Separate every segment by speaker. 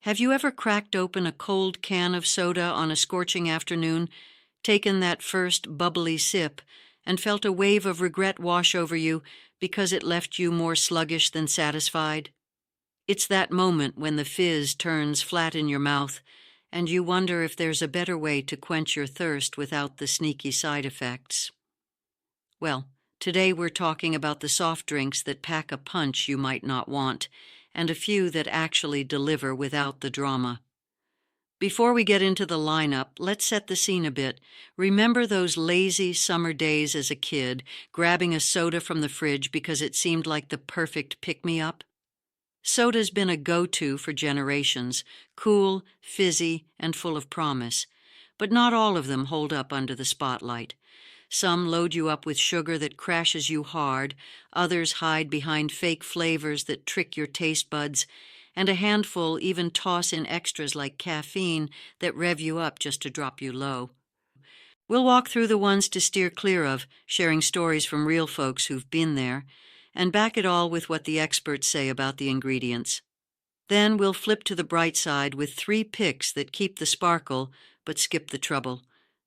Speaker 1: Have you ever cracked open a cold can of soda on a scorching afternoon, taken that first bubbly sip, and felt a wave of regret wash over you because it left you more sluggish than satisfied? It's that moment when the fizz turns flat in your mouth, and you wonder if there's a better way to quench your thirst without the sneaky side effects. Well, today we're talking about the soft drinks that pack a punch you might not want, and a few that actually deliver without the drama. Before we get into the lineup, let's set the scene a bit. Remember those lazy summer days as a kid, grabbing a soda from the fridge because it seemed like the perfect pick-me-up? Soda's been a go-to for generations, cool, fizzy, and full of promise. But not all of them hold up under the spotlight. Some load you up with sugar that crashes you hard, others hide behind fake flavors that trick your taste buds, and a handful even toss in extras like caffeine that rev you up just to drop you low. We'll walk through the ones to steer clear of, sharing stories from real folks who've been there, and back it all with what the experts say about the ingredients. Then we'll flip to the bright side with 3 picks that keep the sparkle but skip the trouble.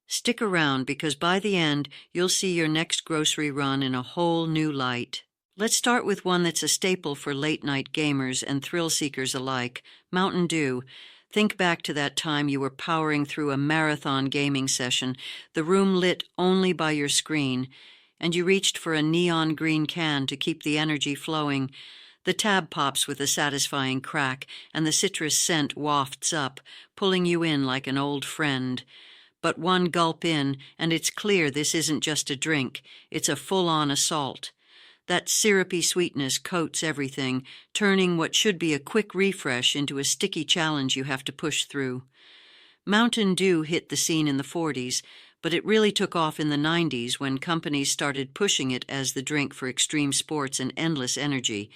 Speaker 1: Stick around because by the end, you'll see your next grocery run in a whole new light. Let's start with one that's a staple for late-night gamers and thrill-seekers alike, Mountain Dew. Think back to that time you were powering through a marathon gaming session, the room lit only by your screen, and you reached for a neon green can to keep the energy flowing. The tab pops with a satisfying crack, and the citrus scent wafts up, pulling you in like an old friend. But one gulp in, and it's clear this isn't just a drink, it's a full-on assault. That syrupy sweetness coats everything, turning what should be a quick refresh into a sticky challenge you have to push through. Mountain Dew hit the scene in the 40s, but it really took off in the 90s when companies started pushing it as the drink for extreme sports and endless energy.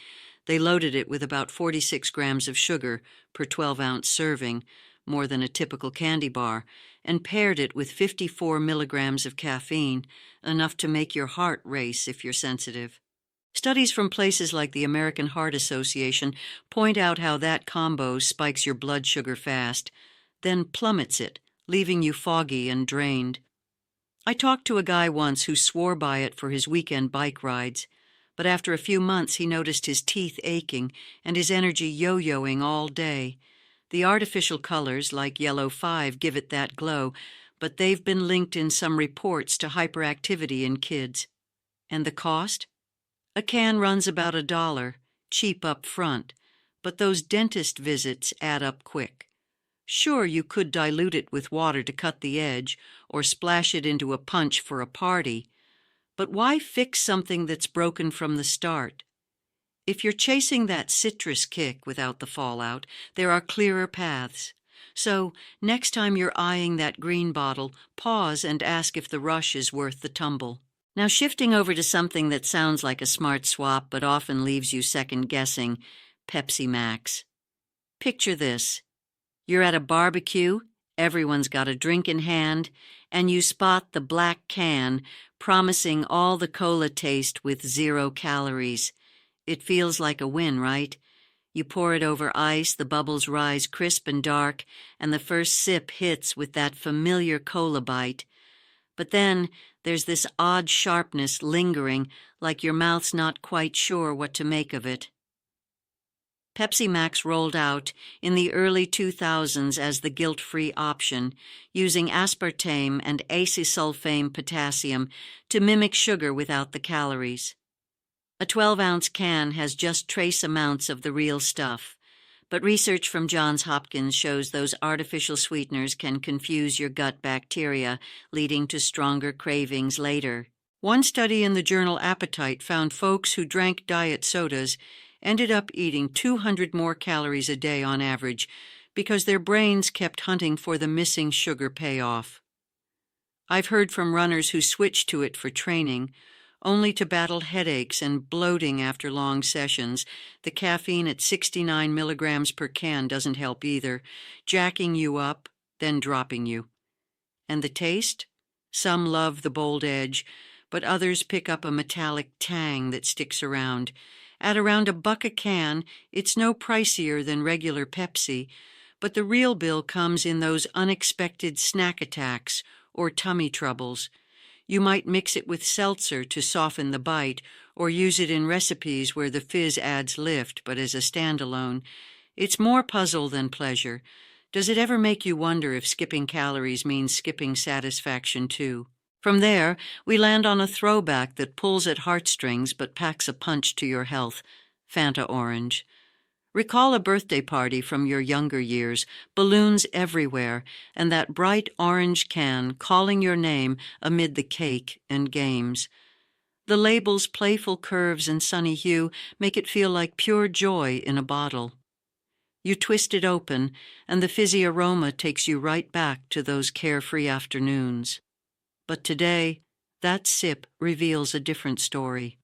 Speaker 1: They loaded it with about 46 grams of sugar per 12-ounce serving, more than a typical candy bar, and paired it with 54 milligrams of caffeine, enough to make your heart race if you're sensitive. Studies from places like the American Heart Association point out how that combo spikes your blood sugar fast, then plummets it, leaving you foggy and drained. I talked to a guy once who swore by it for his weekend bike rides, but after a few months he noticed his teeth aching and his energy yo-yoing all day. The artificial colors, like Yellow 5, give it that glow, but they've been linked in some reports to hyperactivity in kids. And the cost? A can runs about $1, cheap up front, but those dentist visits add up quick. Sure, you could dilute it with water to cut the edge, or splash it into a punch for a party, but why fix something that's broken from the start? If you're chasing that citrus kick without the fallout, there are clearer paths. So, next time you're eyeing that green bottle, pause and ask if the rush is worth the tumble. Now shifting over to something that sounds like a smart swap but often leaves you second-guessing, Pepsi Max. Picture this. You're at a barbecue, everyone's got a drink in hand, and you spot the black can promising all the cola taste with 0 calories. It feels like a win, right? You pour it over ice, the bubbles rise crisp and dark, and the first sip hits with that familiar cola bite. But then there's this odd sharpness lingering, like your mouth's not quite sure what to make of it. Pepsi Max rolled out in the early 2000s as the guilt-free option, using aspartame and acesulfame potassium to mimic sugar without the calories. A 12-ounce can has just trace amounts of the real stuff, but research from Johns Hopkins shows those artificial sweeteners can confuse your gut bacteria, leading to stronger cravings later. One study in the journal Appetite found folks who drank diet sodas ended up eating 200 more calories a day on average because their brains kept hunting for the missing sugar payoff. I've heard from runners who switched to it for training, only to battle headaches and bloating after long sessions. The caffeine at 69 milligrams per can doesn't help either, jacking you up, then dropping you. And the taste? Some love the bold edge, but others pick up a metallic tang that sticks around. At around $1 a can, it's no pricier than regular Pepsi, But the real bill comes in those unexpected snack attacks or tummy troubles. You might mix it with seltzer to soften the bite, or use it in recipes where the fizz adds lift, but as a standalone. It's more puzzle than pleasure. Does it ever make you wonder if skipping calories means skipping satisfaction too? From there, we land on a throwback that pulls at heartstrings but packs a punch to your health: Fanta Orange. Recall a birthday party from your younger years, balloons everywhere, and that bright orange can calling your name amid the cake and games. The label's playful curves and sunny hue make it feel like pure joy in a bottle. You twist it open, and the fizzy aroma takes you right back to those carefree afternoons. But today, that sip reveals a different story.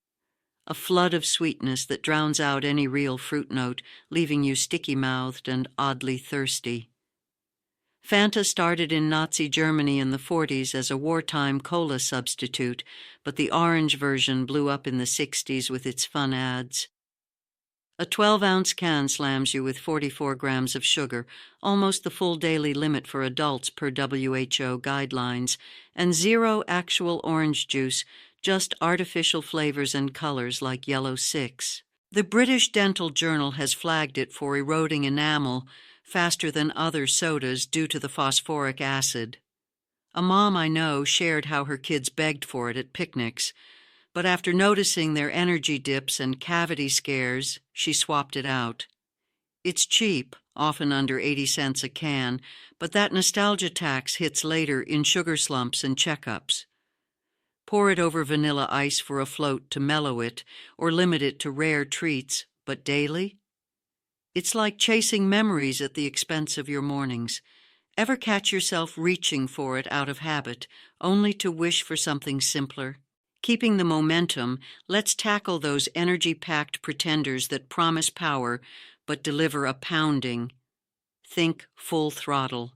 Speaker 1: A flood of sweetness that drowns out any real fruit note, leaving you sticky-mouthed and oddly thirsty. Fanta started in Nazi Germany in the 40s as a wartime cola substitute, but the orange version blew up in the 60s with its fun ads. A 12-ounce can slams you with 44 grams of sugar, almost the full daily limit for adults per WHO guidelines, and zero actual orange juice, just artificial flavors and colors like yellow 6. The British Dental Journal has flagged it for eroding enamel faster than other sodas due to the phosphoric acid. A mom I know shared how her kids begged for it at picnics, but after noticing their energy dips and cavity scares, she swapped it out. It's cheap, often under 80 cents a can, but that nostalgia tax hits later in sugar slumps and checkups. Pour it over vanilla ice for a float to mellow it, or limit it to rare treats, but daily? It's like chasing memories at the expense of your mornings. Ever catch yourself reaching for it out of habit, only to wish for something simpler? Keeping the momentum, let's tackle those energy-packed pretenders that promise power but deliver a pounding. Think Full Throttle.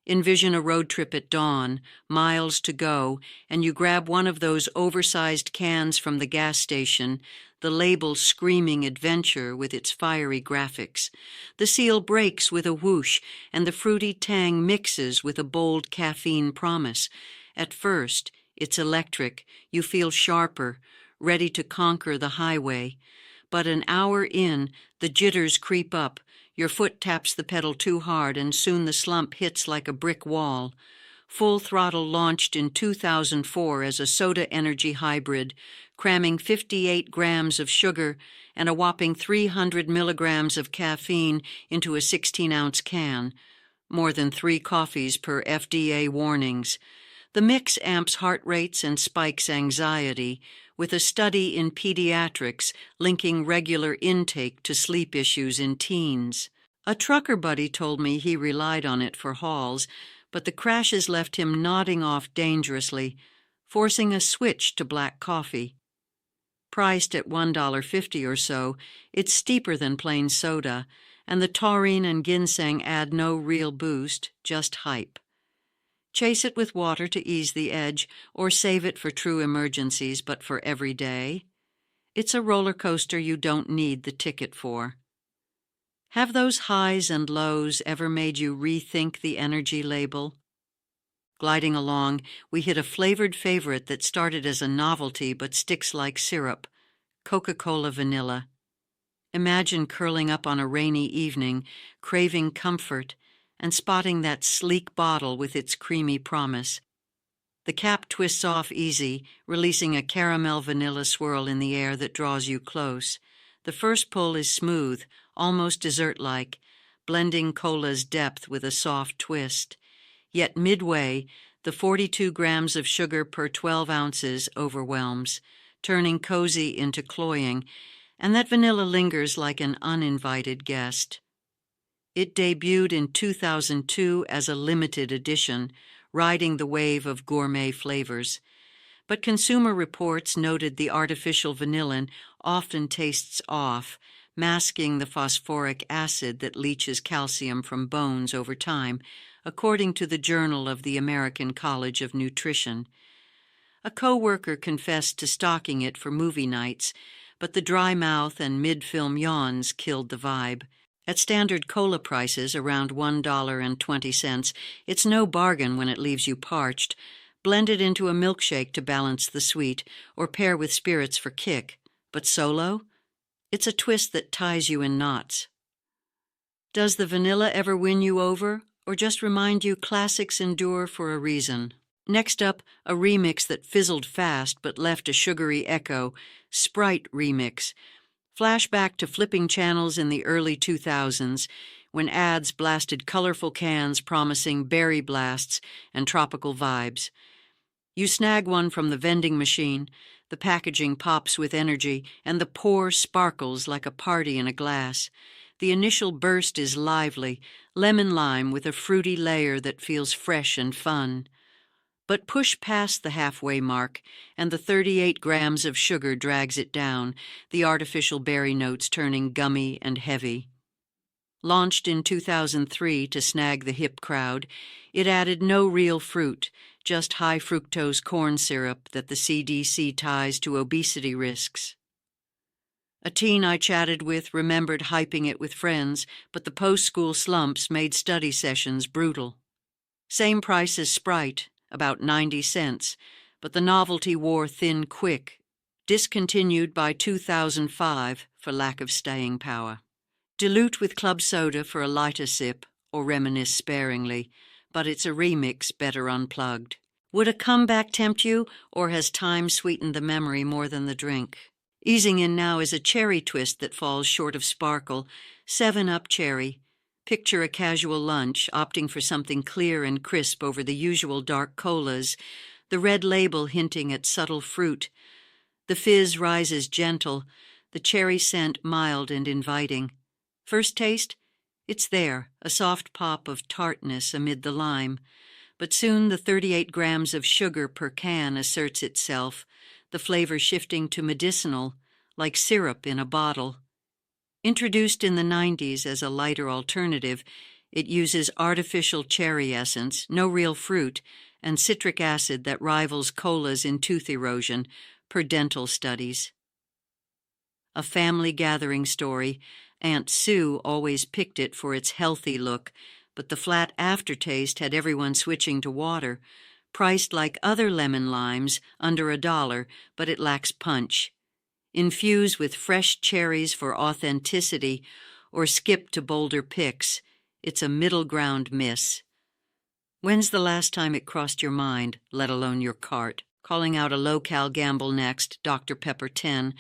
Speaker 1: Envision a road trip at dawn, miles to go, and you grab one of those oversized cans from the gas station, the label screaming adventure with its fiery graphics. The seal breaks with a whoosh, and the fruity tang mixes with a bold caffeine promise. At first, it's electric. You feel sharper, ready to conquer the highway. But an hour in, the jitters creep up. Your foot taps the pedal too hard, and soon the slump hits like a brick wall. Full Throttle launched in 2004 as a soda energy hybrid, cramming 58 grams of sugar and a whopping 300 milligrams of caffeine into a 16-ounce can, more than 3 coffees per FDA warnings. The mix amps heart rates and spikes anxiety, with a study in pediatrics linking regular intake to sleep issues in teens. A trucker buddy told me he relied on it for hauls, but the crashes left him nodding off dangerously, forcing a switch to black coffee. Priced at $1.50 or so, it's steeper than plain soda, and the taurine and ginseng add no real boost, just hype. Chase it with water to ease the edge, or save it for true emergencies, but for every day. It's a roller coaster you don't need the ticket for. Have those highs and lows ever made you rethink the energy label? Gliding along, we hit a flavored favorite that started as a novelty but sticks like syrup: Coca-Cola Vanilla. Imagine curling up on a rainy evening, craving comfort, and spotting that sleek bottle with its creamy promise. The cap twists off easy, releasing a caramel vanilla swirl in the air that draws you close. The first pull is smooth, almost dessert-like, blending cola's depth with a soft twist. Yet midway, the 42 grams of sugar per 12 ounces overwhelms, turning cozy into cloying, and that vanilla lingers like an uninvited guest. It debuted in 2002 as a limited edition, riding the wave of gourmet flavors. But Consumer Reports noted the artificial vanillin often tastes off, masking the phosphoric acid that leaches calcium from bones over time, according to the Journal of the American College of Nutrition. A co-worker confessed to stocking it for movie nights, but the dry mouth and mid-film yawns killed the vibe. At standard cola prices, around $1.20, it's no bargain when it leaves you parched. Blend it into a milkshake to balance the sweet, or pair with spirits for kick. But solo? It's a twist that ties you in knots. Does the vanilla ever win you over, or just remind you classics endure for a reason? Next up, a remix that fizzled fast but left a sugary echo, Sprite Remix. Flashback to flipping channels in the early 2000s, when ads blasted colorful cans promising berry blasts and tropical vibes. You snag one from the vending machine, the packaging pops with energy, and the pour sparkles like a party in a glass. The initial burst is lively, lemon-lime with a fruity layer that feels fresh and fun. But push past the halfway mark, and the 38 grams of sugar drags it down, the artificial berry notes turning gummy and heavy. Launched in 2003 to snag the hip crowd, it added no real fruit, just high-fructose corn syrup that the CDC ties to obesity risks. A teen I chatted with remembered hyping it with friends, but the post-school slumps made study sessions brutal. Same price as Sprite, about 90 cents, but the novelty wore thin quick, discontinued by 2005 for lack of staying power. Dilute with club soda for a lighter sip, or reminisce sparingly, but it's a remix better unplugged. Would a comeback tempt you, or has time sweetened the memory more than the drink? Easing in now is a cherry twist that falls short of sparkle, 7-Up Cherry. Picture a casual lunch, opting for something clear and crisp over the usual dark colas, the red label hinting at subtle fruit. The fizz rises gentle, the cherry scent mild and inviting. First taste? It's there, a soft pop of tartness amid the lime. But soon the 38 grams of sugar per can asserts itself, the flavor shifting to medicinal, like syrup in a bottle. Introduced in the 90s as a lighter alternative, it uses artificial cherry essence, no real fruit, and citric acid that rivals colas in tooth erosion, per dental studies. A family gathering story. Aunt Sue always picked it for its healthy look, but the flat aftertaste had everyone switching to water. Priced like other lemon limes, under $1, but it lacks punch. Infuse with fresh cherries for authenticity, or skip to bolder picks. It's a middle ground miss. When's the last time it crossed your mind, let alone your cart? Calling out a low-cal gamble next, Dr. Pepper 10.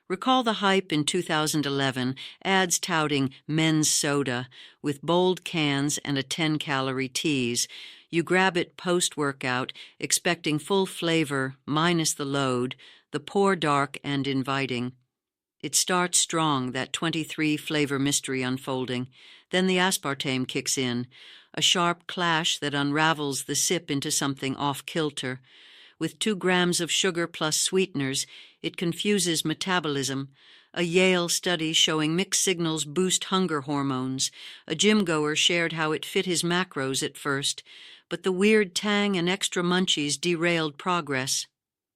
Speaker 1: Recall the hype in 2011, ads touting men's soda with bold cans and a 10-calorie tease. You grab it post-workout, expecting full flavor minus the load, the pour dark and inviting. It starts strong, that 23-flavor mystery unfolding. Then the aspartame kicks in, a sharp clash that unravels the sip into something off-kilter. With 2 grams of sugar plus sweeteners, it confuses metabolism. A Yale study showing mixed signals boost hunger hormones. A gym-goer shared how it fit his macros at first, but the weird tang and extra munchies derailed progress.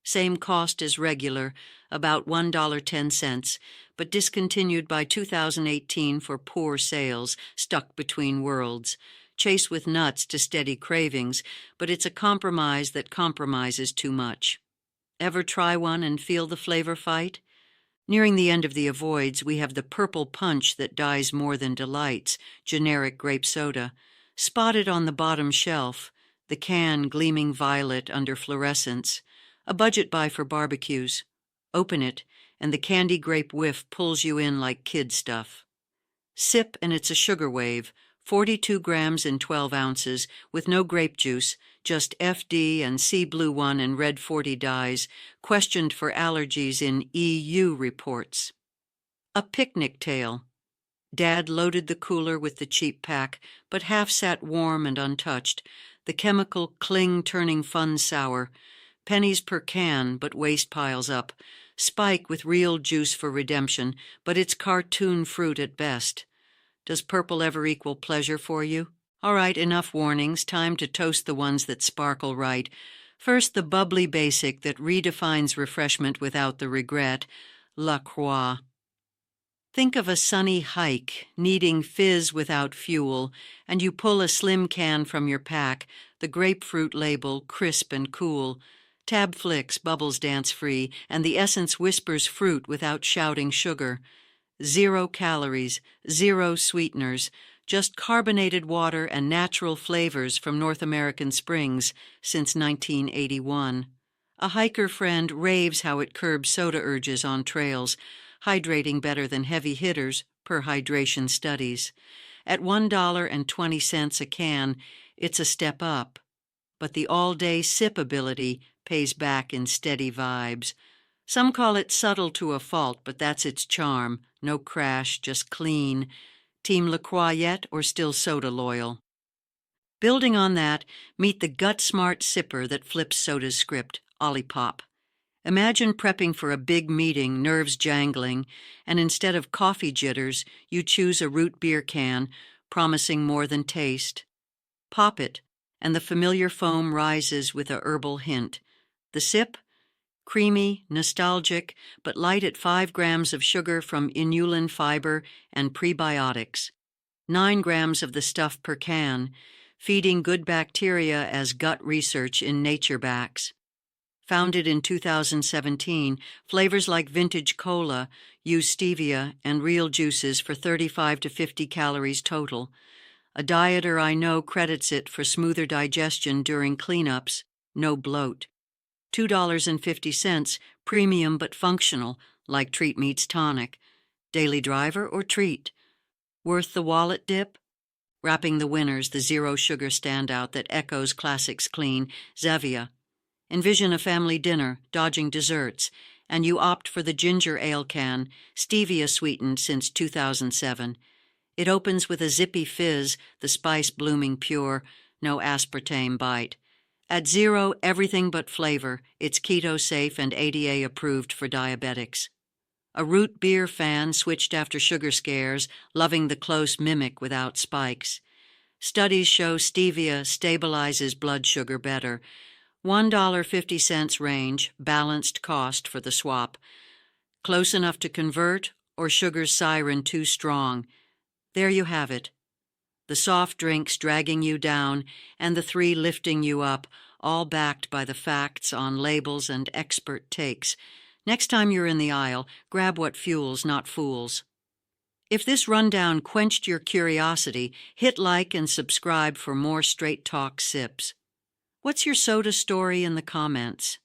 Speaker 1: Same cost as regular, about $1.10, but discontinued by 2018 for poor sales, stuck between worlds. Chase with nuts to steady cravings, but it's a compromise that compromises too much. Ever try one and feel the flavor fight? Nearing the end of the avoids, we have the purple punch that dies more than delights, generic grape soda. Spotted on the bottom shelf, the can gleaming violet under fluorescence. A budget buy for barbecues. Open it, and the candy grape whiff pulls you in like kid stuff. Sip, and it's a sugar wave. 42 grams in 12 ounces, with no grape juice, just FD and C Blue 1 and Red 40 dyes, questioned for allergies in EU reports. A picnic tale. Dad loaded the cooler with the cheap pack, but half sat warm and untouched, the chemical cling turning fun sour. Pennies per can, but waste piles up. Spike with real juice for redemption, but it's cartoon fruit at best. Does purple ever equal pleasure for you? All right, enough warnings. Time to toast the ones that sparkle right. First, the bubbly basic that redefines refreshment without the regret, La Croix. Think of a sunny hike, needing fizz without fuel, and you pull a slim can from your pack, the grapefruit label crisp and cool. Tab flicks, bubbles dance free, and the essence whispers fruit without shouting sugar. 0 calories, 0 sweeteners, just carbonated water and natural flavors from North American springs since 1981. A hiker friend raves how it curbs soda urges on trails, hydrating better than heavy hitters, per hydration studies. At $1.20 a can, it's a step up. But the all-day sip ability pays back in steady vibes. Some call it subtle to a fault, but that's its charm. No crash, just clean. Team LaCroix yet, or still soda loyal? Building on that, meet the gut-smart sipper that flips soda's script, Olipop. Imagine prepping for a big meeting, nerves jangling, and instead of coffee jitters, you choose a root beer can, promising more than taste. Pop it, and the familiar foam rises with a herbal hint. The sip? Creamy, nostalgic, but light at 5 grams of sugar from inulin fiber and prebiotics. 9 grams of the stuff per can, feeding good bacteria as gut research in Nature backs. Founded in 2017, flavors like vintage cola use stevia and real juices for 35 to 50 calories total. A dieter I know credits it for smoother digestion during cleanups, no bloat. $2.50, premium but functional, like Treat Meets Tonic. Daily driver or treat? Worth the wallet dip? Wrapping the winners, the zero sugar standout that echoes classics clean, Zevia. Envision a family dinner, dodging desserts, and you opt for the ginger ale can, stevia sweetened since 2007. It opens with a zippy fizz, the spice blooming pure, no aspartame bite. At 0, everything but flavor, it's keto-safe and ADA approved for diabetics. A root beer fan switched after sugar scares, loving the close mimic without spikes. Studies show stevia stabilizes blood sugar better. $1.50 range, balanced cost for the swap. Close enough to convert, or sugar's siren too strong? There you have it. The soft drinks dragging you down, and the 3 lifting you up, all backed by the facts on labels and expert takes. Next time you're in the aisle, grab what fuels, not fools. If this rundown quenched your curiosity, hit like and subscribe for more straight talk sips. What's your soda story in the comments?